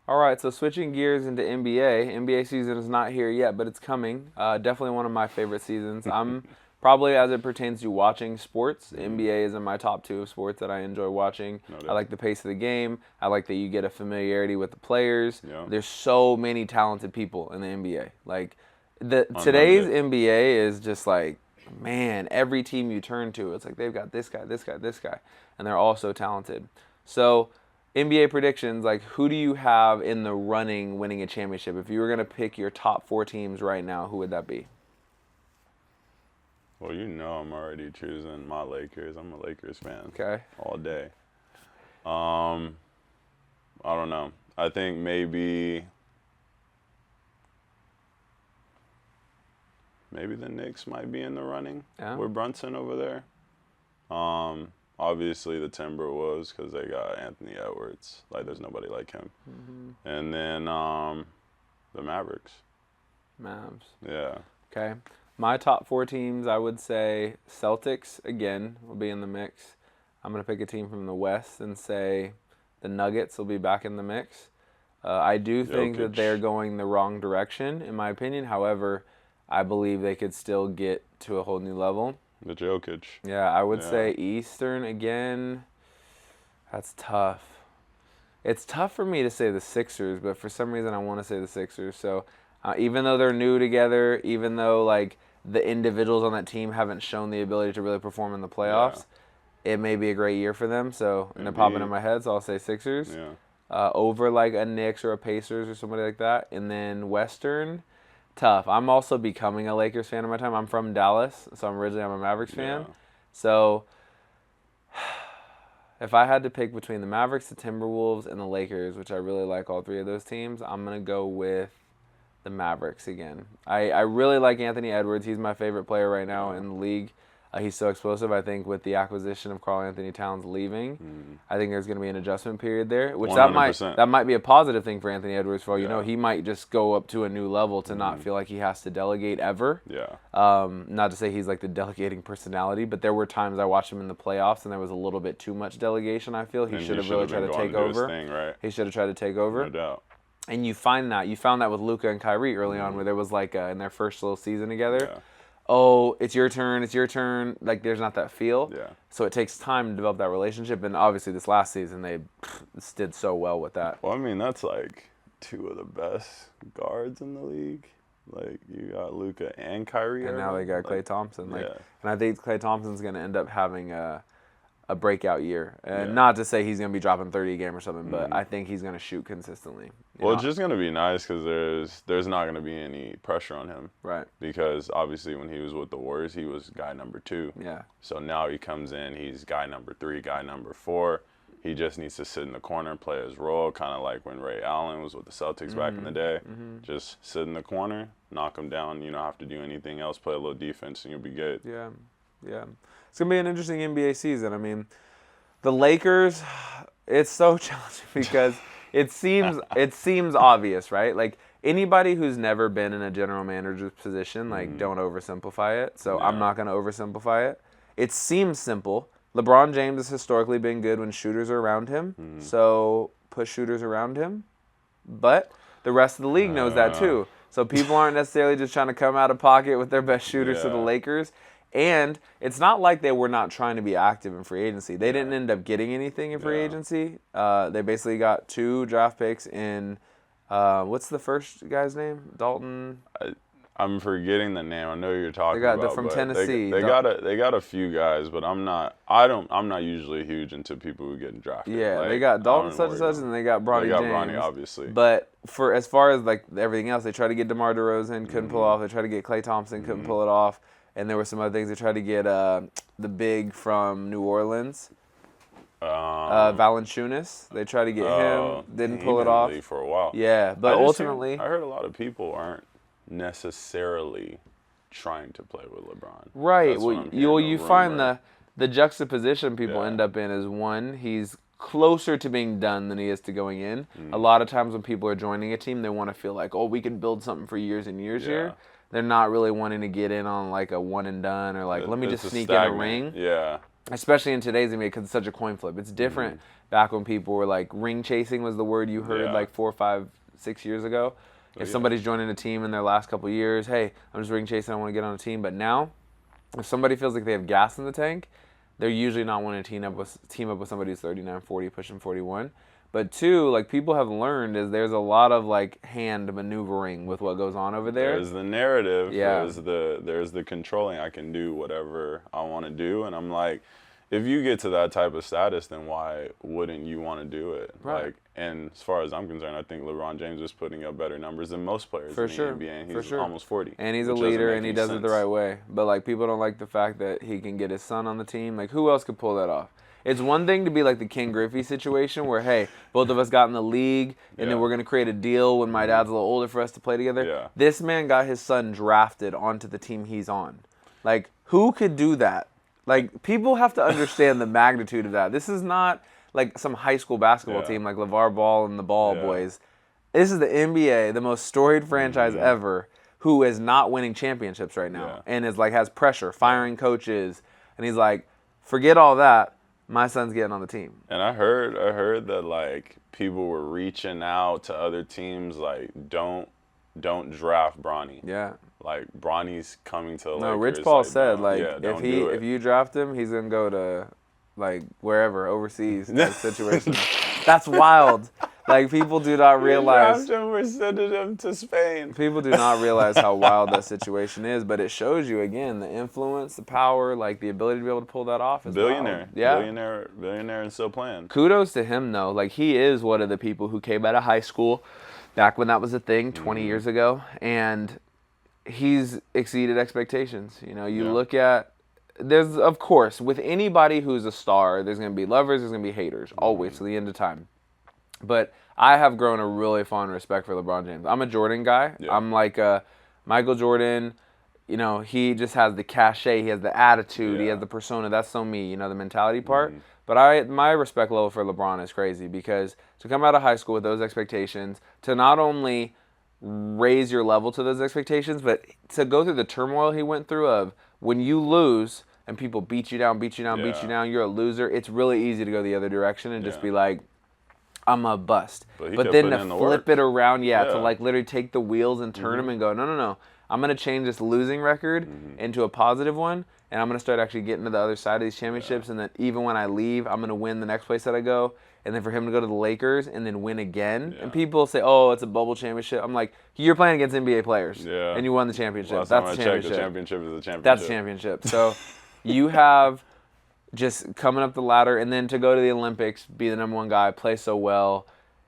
All right, so switching gears into NBA. NBA season is not here yet, but it's coming. Definitely one of my favorite seasons. I'm probably, as it pertains to watching sports, NBA is in my top two of sports that I enjoy watching. No I doubt. like the pace of the game. I like that you get a familiarity with the players. Yeah. There's so many talented people in the NBA. Like today's Unlimited. NBA is just like, man, every team you turn to, it's like they've got this guy, this guy, this guy, and they're all so talented. So NBA predictions, like who do you have in the running winning a championship? If you were going to pick your top four teams right now, who would that be? Well, I'm already choosing my Lakers. I'm a Lakers fan Okay. all day. I don't know. I think maybe the Knicks might be in the running Yeah. with Brunson over there. Obviously the Timberwolves because they got Anthony Edwards. Like there's nobody like him. And then the Mavericks. Mavs. Yeah. Okay. My top four teams, I would say Celtics, again, will be in the mix. I'm going to pick a team from the West and say the Nuggets will be back in the mix. I do think that Jokic. they're going the wrong direction, in my opinion. However, I believe they could still get to a whole new level. The Jokic. Yeah, I would Yeah. say Eastern again. That's tough. It's tough for me to say the Sixers, but for some reason I want to say the Sixers. So even though they're new together, even though like the individuals on that team haven't shown the ability to really perform in the playoffs, it may be a great year for them. So and they're popping in Indeed. my head, so I'll say Sixers. Yeah. Over like a Knicks or a Pacers or somebody like that. And then Western, tough. I'm also becoming a Lakers fan in my time. I'm from Dallas, so I'm a Mavericks fan. Yeah. So if I had to pick between the Mavericks, the Timberwolves, and the Lakers, which I really like all three of those teams, I'm going to go with the Mavericks again. I really like Anthony Edwards. He's my favorite player right now in the league. He's so explosive. I think with the acquisition of Karl Anthony Towns leaving, I think there's going to be an adjustment period there, which 100%. that might be a positive thing for Anthony Edwards. For all you know, Yeah. he might just go up to a new level to not feel like he has to delegate ever. Yeah. Not to say he's like the delegating personality, but there were times I watched him in the playoffs and there was a little bit too much delegation. I feel he And should have he really should've tried been to going take to do his over. thing, right? He should have tried to take over. No doubt. And you found that with Luka and Kyrie early on, where there was like in their first little season together. Yeah. Oh, it's your turn. Like there's not that feel. Yeah. So it takes time to develop that relationship, and obviously this last season they did so well with that. Well, I mean, that's like two of the best guards in the league. Like you got Luka and Kyrie. And now they got Klay Like, Thompson. Like, yeah. and I think Klay Thompson's going to end up having a breakout year. And Yeah. not to say he's going to be dropping 30 a game or something, but I think he's going to shoot consistently. You Well, know? it's just gonna be nice because there's not gonna be any pressure on him. Right. Because obviously when he was with the Warriors, he was guy number 2. Yeah. So now he comes in, he's guy number 3, guy number 4. He just needs to sit in the corner and play his role, kind of like when Ray Allen was with the Celtics back in the day. Just sit in the corner, knock him down. You don't have to do anything else. Play a little defense, and you'll be good. Yeah. Yeah. It's going to be an interesting NBA season. I mean, the Lakers, it's so challenging because it seems obvious, right? Like anybody who's never been in a general manager's position, like don't oversimplify it. So I'm Yeah. not going to oversimplify it. It seems simple. LeBron James has historically been good when shooters are around him. So put shooters around him. But the rest of the league knows that too. So people aren't necessarily just trying to come out of pocket with their best shooters to the Yeah. Lakers. And it's not like they were not trying to be active in free agency. They didn't end up getting anything in free Yeah. agency. They basically got 2 draft picks in, what's the first guy's name? Dalton? I'm forgetting the name. I know you're talking They're about. from but Tennessee. They got a few guys, but I'm not usually huge into people who get drafted. Yeah, Like, they got Dalton I such don't and worry such, about and they got Bronny They got James. Bronny, obviously. But for as far as like everything else, they tried to get DeMar DeRozan, couldn't pull it off. They tried to get Klay Thompson, couldn't pull it off. And there were some other things. They tried to get the big from New Orleans, Valanciunas. They tried to get him, didn't He pull it been in the off. league for a while. Yeah, but I just ultimately, I heard a lot of people aren't necessarily trying to play with LeBron. right. That's what Well, I'm hearing, you a find rumor. the juxtaposition people Yeah. end up in is one, he's closer to being done than he is to going in. Mm. A lot of times when people are joining a team, they want to feel like, oh, we can build something for years and years Yeah. here. They're not really wanting to get in on like a one and done or like, let me It's just sneak in a stagnant. ring. Yeah. especially in today's NBA because it's such a coin flip. It's different back when people were like ring chasing was the word you heard like 4, 5, 6 years ago. If somebody's joining a team in their last couple of years, hey, I'm just ring chasing, I want to get on a team. But now, if somebody feels like they have gas in the tank, they're usually not wanting to team up with somebody who's 39, 40, pushing 41. But two, like people have learned is there's a lot of like hand maneuvering with what goes on over there. There's the narrative. Yeah. There's the controlling. I can do whatever I want to do, and I'm like, if you get to that type of status, then why wouldn't you want to do it? Right. Like, and as far as I'm concerned, I think LeBron James is putting up better numbers than most players For in sure. the NBA. And For he's sure. almost 40. And he's a leader, and he does it the right way. But like people don't like the fact that he can get his son on the team. Like who else could pull that off? It's one thing to be like the King Griffey situation where, hey, both of us got in the league, and then we're going to create a deal when my dad's a little older for us to play together. Yeah. This man got his son drafted onto the team he's on. Like, who could do that? Like, people have to understand the magnitude of that. This is not like some high school basketball team like LeVar Ball and the Ball Boys. This is the NBA, the most storied franchise ever, who is not winning championships right now and is like has pressure, firing coaches. And he's like, forget all that. My son's getting on the team. And I heard that like people were reaching out to other teams like don't draft Bronny. Yeah. Like Bronny's coming to the No, Lakers. Rich Paul like, said like if if you draft him, he's gonna go to like wherever overseas type situation. That's wild. Like people do not realize. Draft him, we're sending him to Spain. People do not realize how wild that situation is, but it shows you again the influence, the power, like the ability to be able to pull that off. Is Billionaire. wild. Yeah. Billionaire and still playing. Kudos to him though. Like he is one of the people who came out of high school back when that was a thing 20 years ago, and he's exceeded expectations. You know, you look at there's of course with anybody who's a star, there's gonna be lovers, there's gonna be haters, always to the end of time. But I have grown a really fond respect for LeBron James. I'm a Jordan guy. Yeah. I'm like Michael Jordan. You know, he just has the cachet. He has the attitude. He has the persona. That's so me. You know, the mentality part. But my respect level for LeBron is crazy because to come out of high school with those expectations, to not only raise your level to those expectations, but to go through the turmoil he went through of when you lose and people beat you down, beat you down, beat you down, you're a loser. It's really easy to go the other direction and just be like, I'm a bust. But then to flip it around, to like literally take the wheels and turn them and go, no. I'm going to change this losing record into a positive one, and I'm going to start actually getting to the other side of these championships, and then even when I leave, I'm going to win the next place that I go. And then for him to go to the Lakers and then win again. And people say, oh, it's a bubble championship. I'm like, you're playing against NBA players. Yeah. And you won the championship. Last That's time the I championship. checked, the championship is the championship. That's the championship. So you have just coming up the ladder, and then to go to the Olympics, be the number one guy, play so well.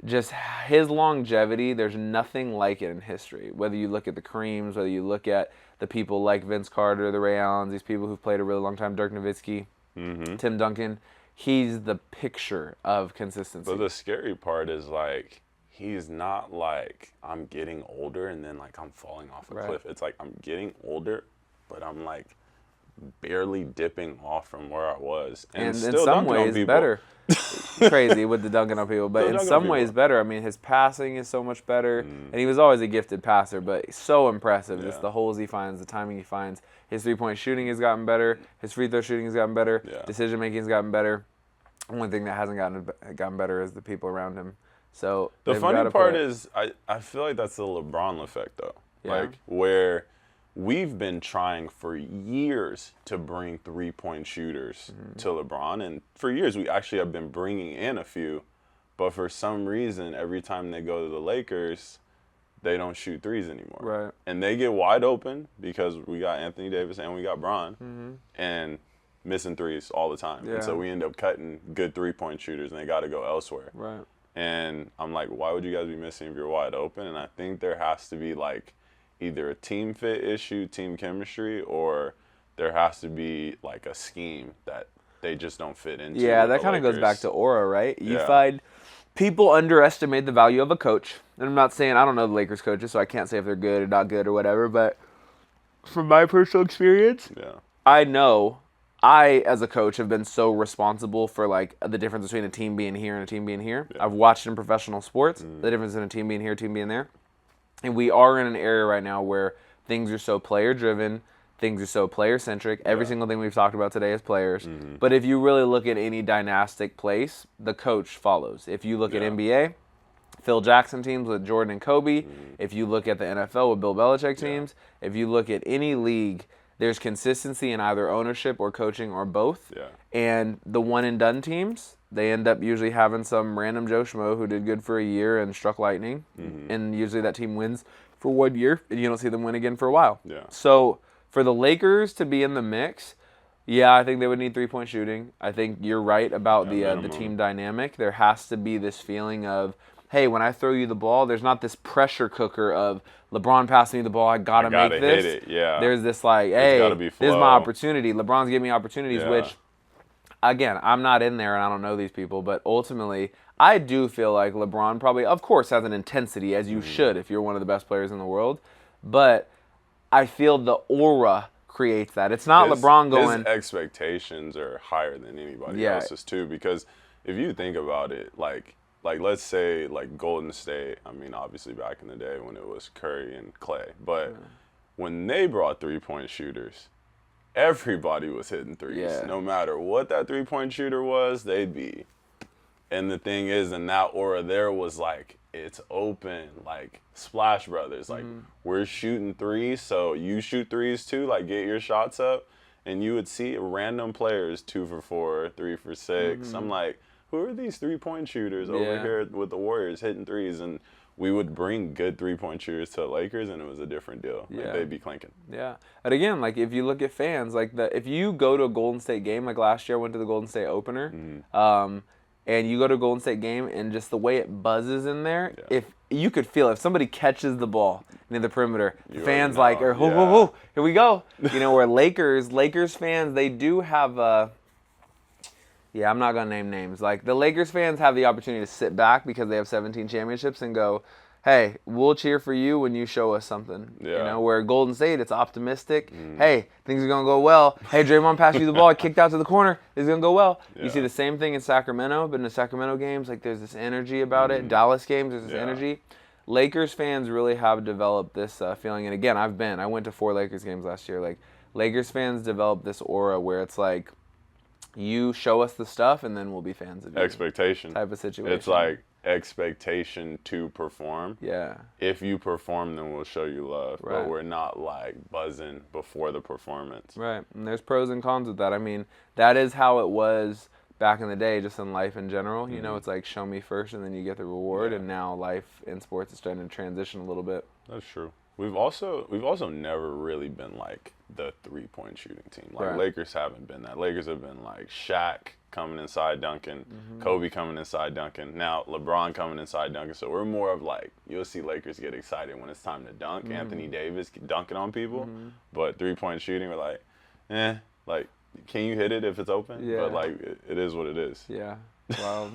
Just his longevity, there's nothing like it in history. Whether you look at the Kareems, whether you look at the people like Vince Carter, the Ray Allens, these people who've played a really long time, Dirk Nowitzki, Tim Duncan, he's the picture of consistency. But the scary part is like he's not like I'm getting older and then like I'm falling off a cliff. It's like I'm getting older, but I'm like barely dipping off from where I was. And still in some ways better. Crazy with the dunking on people, but in some ways better. I mean, his passing is so much better, and he was always a gifted passer, but so impressive. Just the holes he finds, the timing he finds. His three-point shooting has gotten better. His free throw shooting has gotten better. Decision-making has gotten better. Only thing that hasn't gotten better is the people around him. So the funny part is I feel like that's the LeBron effect, though. Like, where we've been trying for years to bring three-point shooters to LeBron, and for years we actually have been bringing in a few, but for some reason, every time they go to the Lakers, they don't shoot threes anymore. Right. And they get wide open because we got Anthony Davis and we got Bron, and missing threes all the time. And so we end up cutting good three-point shooters, and they got to go elsewhere. Right. And I'm like, why would you guys be missing if you're wide open? And I think there has to be, like, either a team fit issue, team chemistry, or there has to be like a scheme that they just don't fit into. Yeah, that kind of goes back to aura, right? You find people underestimate the value of a coach. And I'm not saying, I don't know the Lakers coaches, so I can't say if they're good or not good or whatever, but from my personal experience, I know I, as a coach, have been so responsible for like the difference between a team being here and a team being here. I've watched in professional sports, the difference in a team being here, team being there. And we are in an area right now where things are so player-driven. things are so player-centric. Every Yeah. single thing we've talked about today is players. But if you really look at any dynastic place, the coach follows. If you look at Yeah. NBA, Phil Jackson teams with Jordan and Kobe. If you look at the NFL with Bill Belichick teams. If you look at any league, there's consistency in either ownership or coaching or both. Yeah. And the one-and-done teams, they end up usually having some random Joe Schmo who did good for a year and struck lightning. And usually that team wins for 1 year, and you don't see them win again for a while. Yeah. So for the Lakers to be in the mix, yeah, I think they would need three-point shooting. I think you're right about the team dynamic. There has to be this feeling of, hey, when I throw you the ball, there's not this pressure cooker of LeBron passing me the ball, I gotta make this. Hit it. Yeah. There's this like, hey, gotta be this is my flow. opportunity. LeBron's giving me opportunities, Yeah. which, again, I'm not in there and I don't know these people, but ultimately, I do feel like LeBron probably, of course, has an intensity, as you should if you're one of the best players in the world, but I feel the aura creates that. It's not LeBron going. His expectations are higher than anybody else's too, because if you think about it, like let's say like Golden State. I mean, obviously back in the day when it was Curry and Clay, but when they brought 3-point shooters, everybody was hitting threes. Yeah. No matter what that 3-point shooter was, they'd be. And the thing is, and that aura there was like, it's open, like Splash Brothers. Like, we're shooting threes, so you shoot threes too, like get your shots up. And you would see random players 2 for 4, 3 for 6. I'm like, who are these 3-point shooters over here with the Warriors hitting threes? And we would bring good 3-point shooters to the Lakers, and it was a different deal. Like, they'd be clinking. Yeah. And again, like if you look at fans, like if you go to a Golden State game, like last year I went to the Golden State opener, and you go to a Golden State game and just the way it buzzes in there, if you could feel if somebody catches the ball near the perimeter, the fans like, or whoo, whoo, whoo, here we go. You know, where Lakers fans, they do have I'm not going to name names. Like the Lakers fans have the opportunity to sit back because they have 17 championships and go, hey, we'll cheer for you when you show us something. Yeah. You know, where Golden State, it's optimistic. Hey, things are going to go well. Hey, Draymond passed you the ball, kicked out to the corner. It's going to go well. You see the same thing in Sacramento, but in the Sacramento games, like there's this energy about it. Dallas games, there's this energy. Lakers fans really have developed this feeling. And again, I went to 4 Lakers games last year. Like Lakers fans developed this aura where it's like, you show us the stuff and then we'll be fans of you. Expectation. Type of situation. It's like expectation to perform. Yeah. If you perform, then we'll show you love. Right. But we're not like buzzing before the performance. Right. And there's pros and cons with that. I mean, that is how it was back in the day, just in life in general. You know, it's like show me first and then you get the reward. And now life in sports is starting to transition a little bit. That's true. We've also never really been like the 3-point shooting team. Like Lakers haven't been that. Lakers have been like Shaq coming inside dunking, Kobe coming inside dunking, now LeBron coming inside dunking. So we're more of like, you'll see Lakers get excited when it's time to dunk. Anthony Davis dunking on people. But 3-point shooting, we're like, like, can you hit it if it's open? Yeah. But like, it is what it is. Yeah. Wow.